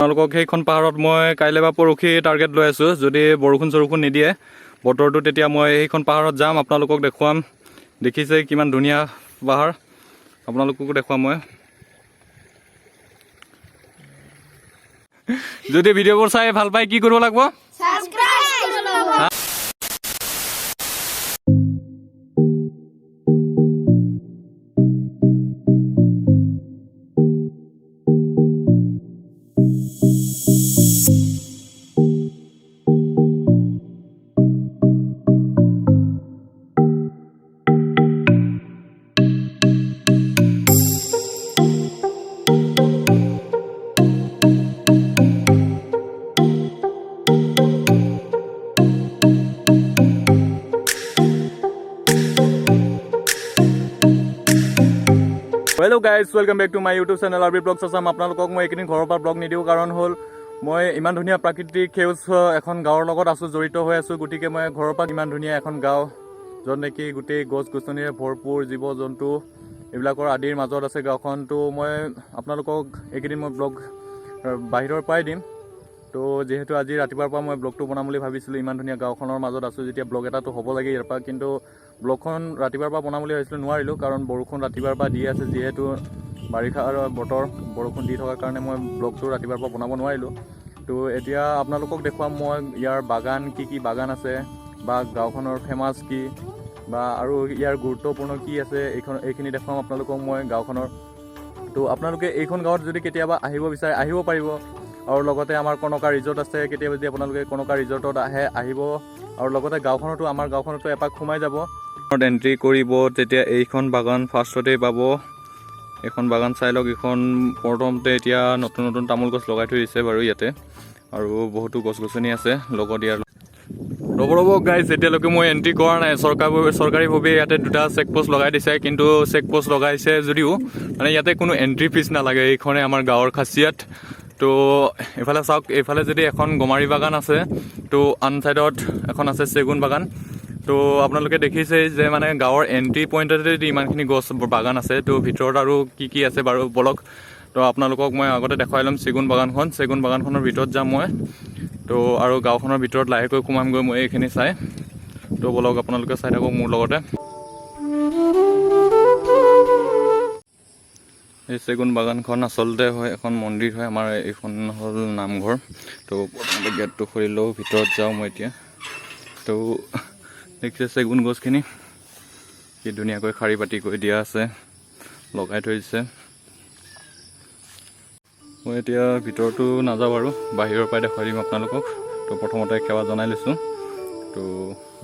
আপোনালোকক সেইখন পাহাৰত মই কাইলৈ বা পৰহি টাৰ্গেট লৈ আছোঁ। যদি বৰষুণ চৰষুণ নিদিয়ে বতৰটো তেতিয়া মই সেইখন পাহাৰত যাম, আপোনালোকক দেখুৱাম। দেখিছে কিমান ধুনীয়া পাহাৰ, আপোনালোককো দেখুৱাম মই। যদি ভিডিঅ'বোৰ চাই ভাল পাই কি কৰিব লাগিব? Hello' guys, welcome back to my YouTube channel RB vlogs Assam. আপোনালোকক মই এইকেইদিন ঘৰৰ পৰা ব্লগ নিদিওঁ, কাৰণ হ'ল মই ইমান ধুনীয়া প্ৰাকৃতিক সেউজ এখন গাঁৱৰ লগত আছোঁ, জড়িত হৈ আছোঁ। গতিকে মই ঘৰৰ পৰা ইমান ধুনীয়া এখন গাঁও, য'ত নেকি গোটেই গছ গছনিৰে ভৰপূৰ, জীৱ জন্তু এইবিলাকৰ আদিৰ মাজত আছে গাঁওখন। তো মই আপোনালোকক এইকেইদিন মই ব্লগ বাহিৰৰ পৰাই দিম। তো যিহেতু আজি ৰাতিপুৱাৰ পৰা মই ব্লগটো বনাম বুলি ভাবিছিলোঁ, ইমান ধুনীয়া গাঁওখনৰ মাজত আছোঁ যেতিয়া ব্লগ এটাতো হ'ব লাগে ইয়াৰ পৰা। কিন্তু ব্লগখন ৰাতিপুৱাৰ পৰা বনাম বুলি ভাবিছিলোঁ, নোৱাৰিলোঁ, কাৰণ বৰষুণ ৰাতিপুৱাৰ পৰা দি আছে। যিহেতু বাৰিষাৰ বতৰ, বৰষুণ দি থকাৰ কাৰণে মই ব্লগটো ৰাতিপুৱাৰ পৰা বনাব নোৱাৰিলোঁ। তো এতিয়া আপোনালোকক দেখুৱাম মই ইয়াৰ বাগান, কি বাগান আছে, বা গাঁওখনৰ ফেমাছ কি, বা আৰু ইয়াৰ গুৰুত্বপূৰ্ণ কি আছে, এইখিনি দেখুৱাম আপোনালোকক মই গাঁওখনৰ। তো আপোনালোকে এইখন গাঁৱত যদি কেতিয়াবা আহিব বিচাৰে আহিব পাৰিব। আৰু লগতে আমাৰ কনকা ৰিজৰ্ট আছে, কেতিয়াবা যদি আপোনালোকে কনকা ৰিজৰ্টত আহিব। আৰু লগতে গাঁওখনতো, আমাৰ গাঁওখনতো এপাক সোমাই যাব। এণ্ট্ৰি কৰিব তেতিয়া এইখন বাগান ফাৰ্ষ্টতেই পাব। এইখন বাগান চাই লওক। এইখন প্ৰথমতে এতিয়া নতুন নতুন তামোল গছ লগাই থৈ দিছে বাৰু ইয়াতে, আৰু বহুতো গছ গছনি আছে লগত ইয়াৰ। ৰ'ব গাইজ, এতিয়ালৈকে মই এণ্ট্ৰি কৰা নাই। চৰকাৰীভাৱে ইয়াতে দুটা চেক পোষ্ট লগাই দিছে, কিন্তু চেক পোষ্ট লগাইছে যদিও মানে ইয়াতে কোনো এণ্ট্ৰি ফিজ নালাগে। এইখনে আমাৰ গাঁৱৰ খাচিয়াত। তো এইফালে চাওক, এইফালে যদি এখন গমাৰি বাগান আছে, তো আন ছাইডত এখন আছে চেগুন বাগান। তো আপোনালোকে দেখিছেই যে মানে গাঁৱৰ এণ্ট্ৰি পইণ্টতে যদি ইমানখিনি গছ বাগান আছে, তো ভিতৰত আৰু কি আছে বাৰু বলক। তো আপোনালোকক মই আগতে দেখুৱাই ল'ম চেগুন বাগানখন। চেগুন বাগানখনৰ ভিতৰত যাম মই। তো আৰু গাঁওখনৰ ভিতৰত লাহেকৈ সোমামগৈ মই এইখিনি চাই। তো বলক আপোনালোকে চাই থাকক মোৰ লগতে। এই চেগুন বাগানখন আচলতে হয় এখন মন্দিৰ হয় আমাৰ। এইখন হ'ল নামঘৰ। তো প্ৰথমতে গেটটো খুলিলেও ভিতৰত যাওঁ মই এতিয়া। তো দেখিছে চেগুন গছখিনি কি ধুনীয়াকৈ শাৰী পাতি কৰি দিয়া আছে, লগাই থৈ দিছে। মই এতিয়া ভিতৰতো নাযাওঁ আৰু বাহিৰৰ পৰাই দেখুৱাই দিম আপোনালোকক। তো প্ৰথমতে সেৱা জনাই লৈছোঁ। তো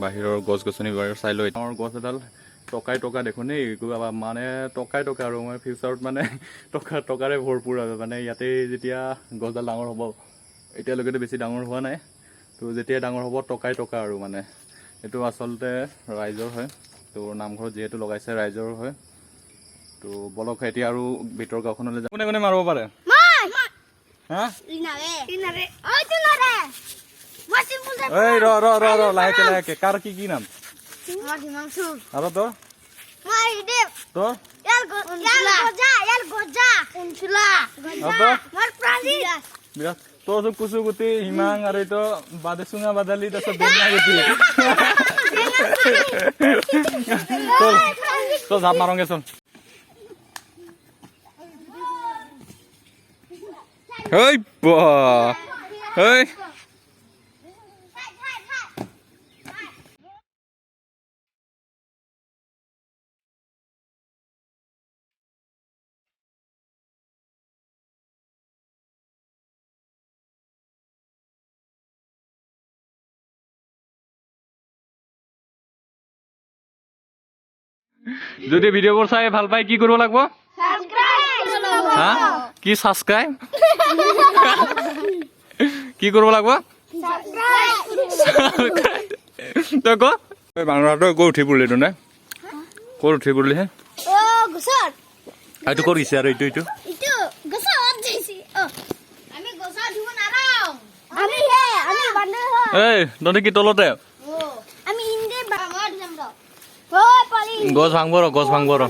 বাহিৰৰ গছ গছনি বাৰু চাই লৈ, ডাঙৰ গছ এডাল টকা দেখোন দেই, মানে টকা আৰু মই ফিউচাৰত মানে টকাৰে ভৰপূৰ আৰু মানে ইয়াতে যেতিয়া গছডাল ডাঙৰ হ'ব, এতিয়ালৈকেতো বেছি ডাঙৰ হোৱা নাই। তো যেতিয়া ডাঙৰ হ'ব টকা আৰু মানে এইটো আচলতে ৰাইজৰ হয়। তো নামঘৰত যিহেতু লগাইছে ৰাইজৰ হয়। তো বলক এতিয়া আৰু ভিতৰ গাঁওখনলৈ যাম। কোনে কোনে মাৰিব পাৰে? লাহেকে কাৰ কি নাম? আৰু তোৰ তোৰ কুচু গুটি হিমাং, আৰু এইটো বাদে চুঙা বাদালি, তাৰপিছত বেঙা গুটি। তই জাপ মাৰংগে চোন। হেই হেই যদি ভিডিঅ'বোৰ চাই ভাল পাই কি কৰিব লাগিব? কি ছাবস্ক্ৰাইব কি কৰিব লাগিব? তই ক বাংলাটো ক'ত উঠি পৰিলি? তোনে ক'ত উঠি পৰিলি? হে এইটো ক'ত গৈছে? আৰু এইটো এই তহঁতে কি তলতে গছ ভাঙব ৰ, গছ ভাঙব ৰ।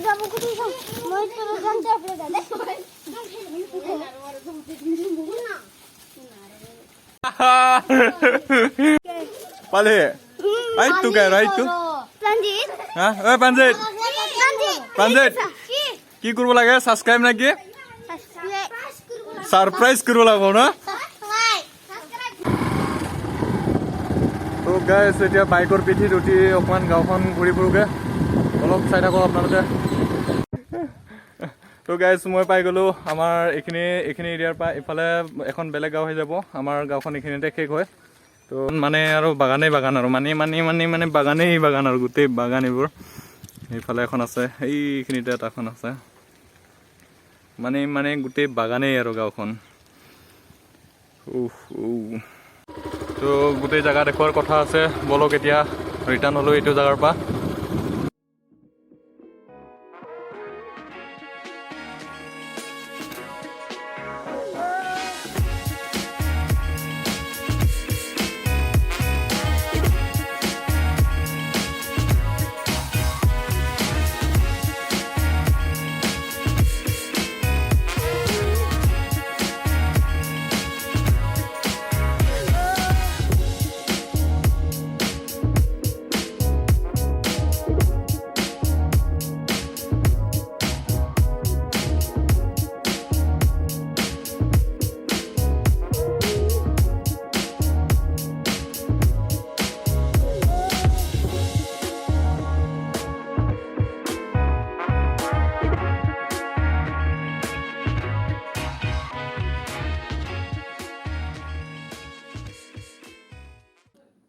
পালে ৰাইট টু গাই ৰাইট টু হা ঐ প্ৰাঞ্জিত প্ৰাঞ্জিত কি কৰিব লাগে সাবস্ক্ৰাইব নেকি সাৰপ্ৰাইজ কৰিব লাগিব ন তো গাইছ এতিয়া বাইকৰ পিঠিত উঠি অকণমান গাঁওখন ঘূৰি ফুৰোগে অলপ চাই থাকক আপোনালোকে তো গাইছ মই পাই গ'লোঁ আমাৰ এইখিনি এৰিয়াৰ পৰা ইফালে এখন বেলেগ গাঁও হৈ যাব আমাৰ গাঁওখন এইখিনিতে শেষ হয় তো মানে আৰু বাগানেই বাগান আৰু মানে বাগানেই বাগান আৰু গোটেই বাগান এইবোৰ এইফালে এখন আছে এইখিনিতে এটা এখন আছে মানে গোটেই বাগানেই আৰু গাঁওখন তো গোটেই জেগা দেখুৱাৰ কথা আছে বলক এতিয়া ৰিটাৰ্ণ হ'লোঁ এইটো জেগাৰ পৰা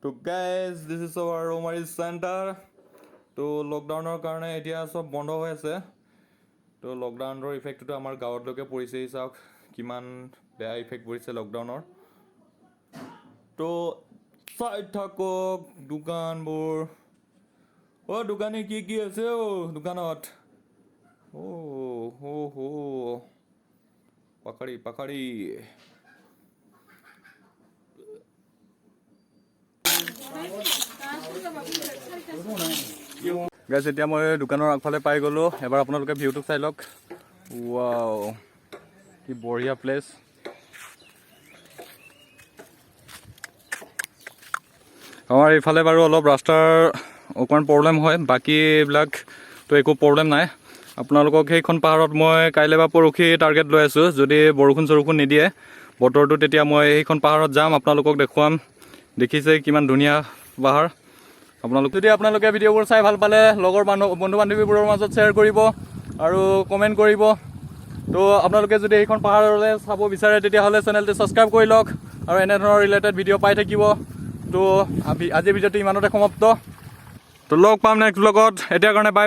তো guys this is our Rowmari center তো লকডাউনৰ কাৰণে এতিয়া চব বন্ধ হৈ আছে তো লকডাউনৰ ইফেক্টটো আমাৰ গাঁৱলৈকে পৰিছে চাওক কিমান বেয়া ইফেক্ট পৰিছে লকডাউনৰ তো চাই থাকক দোকানবোৰ দোকানী কি আছে দোকানত পাকৰি গাইজ এতিয়া মই দোকানৰ আগফালে পাই গ'লোঁ এবাৰ আপোনালোকে ভিউটো চাই লওক ৱাও কি বঢ়িয়া প্লেচ আমাৰ এইফালে বাৰু অলপ ৰাস্তাৰ অকণমান প্ৰব্লেম হয় বাকী এইবিলাকতো একো প্ৰব্লেম নাই আপোনালোকক সেইখন পাহাৰত মই কাইলৈ বা পৰহি টাৰ্গেট লৈ আছোঁ যদি বৰষুণ নিদিয়ে বতৰটো তেতিয়া মই সেইখন পাহাৰত যাম আপোনালোকক দেখুৱাম দেখিছে কিমান ধুনীয়া পাহাৰ আপোনালোকে ভিডিঅ'বোৰ চাই ভাল পালে লগৰ বন্ধু বান্ধৱীবোৰৰ মাজত শ্বেয়াৰ কৰিব আৰু কমেণ্ট কৰিব তো আপোনালোকে যদি এইখন পাহাৰলৈ চাব বিচাৰে তেতিয়াহ'লে চেনেলটো ছাবস্ক্ৰাইব কৰি লওক আৰু এনেধৰণৰ ৰিলেটেড ভিডিঅ' পাই থাকিব তো আজিৰ ভিডিঅ'টো ইমানতে সমাপ্ত তো লগ পাম নেক্সট ব্লগত এতিয়াৰ কাৰণে বাই